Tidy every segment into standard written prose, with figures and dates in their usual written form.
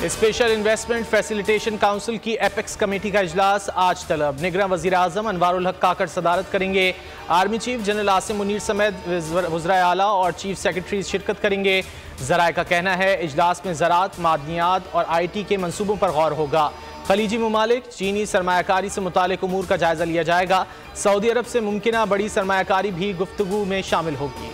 Special investment facilitation council की apex committee का इजलास आज तलब। निगरान वज़ीर आज़म अनवारुल हक काकड़ सदारत करेंगे। Army chief general Asim Munir समेत वज़राए आला और चीफ सेक्रेटरी शिरकत करेंगे। ज़राए का कहना है इजलास में ज़राअत, मादनियात और IT के मनसूबों पर गौर होगा। खलीजी ममालिक चीनी सरमायाकारी से मुतालिक उमूर का जायजा लिया जाएगा। सऊदी अरब से मुमकिना बड़ी सरमायाकारी भी गुफ्तगू में शामिल होगी।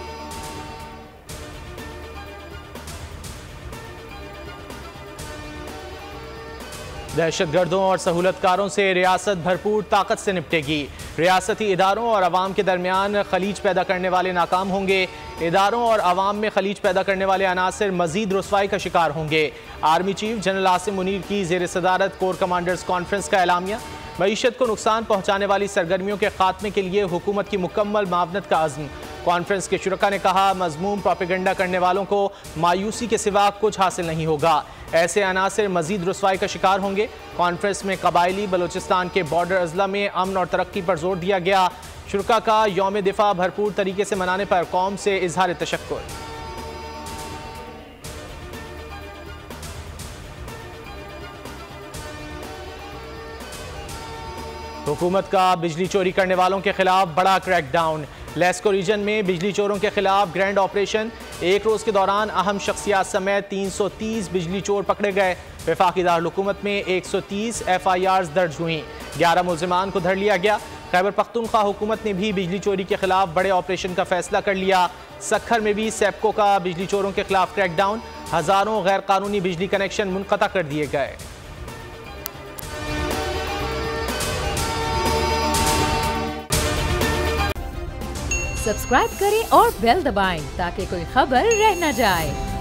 दहशतगर्दों और सहूलतकारों से रियासत भरपूर ताकत से निपटेगी। रियासती इदारों और अवाम के दरमियान खलीज पैदा करने वाले नाकाम होंगे। इदारों और अवाम में खलीज पैदा करने वाले अनासर मजीद रुसवाई का शिकार होंगे। Army chief general Asim Munir की ज़ेर सदारत कोर कमांडर्स कॉन्फ्रेंस का एलामिया। मईशत को नुकसान पहुँचाने वाली सरगर्मियों के खात्मे के लिए हुकूमत की मुकम्मल मावनत का अज़्म। कॉन्फ्रेंस के शुरका ने कहा मज़मूम प्रोपेगेंडा करने वालों को मायूसी के सिवा कुछ हासिल नहीं होगा। ऐसे अनासर मजीद रुसवाई का शिकार होंगे। कॉन्फ्रेंस में कबायली बलूचिस्तान के बॉर्डर अजला में अमन और तरक्की पर जोर दिया गया। शुरका का यौम दिफा भरपूर तरीके से मनाने पर कौम से इजहार तशक्कुर। हुकूमत का बिजली चोरी करने वालों के खिलाफ बड़ा क्रैकडाउन। लेस्को रीजन में बिजली चोरों के खिलाफ ग्रैंड ऑपरेशन। एक रोज के दौरान अहम शख्सियात समेत 330 बिजली चोर पकड़े गए। वफाकी दारुल-हुकूमत में 130 FIRs दर्ज हुई। 11 मुल्जिमान को धर लिया गया। खैबर पख्तूनख्वा हुकूमत ने भी बिजली चोरी के खिलाफ बड़े ऑपरेशन का फैसला कर लिया। सक्खर में भी सेप्को का बिजली चोरों के खिलाफ क्रैकडाउन। हजारों गैर कानूनी बिजली कनेक्शन मुनक़ता कर दिए गए। सब्सक्राइब करें और बेल दबाएं ताकि कोई खबर रह न जाए।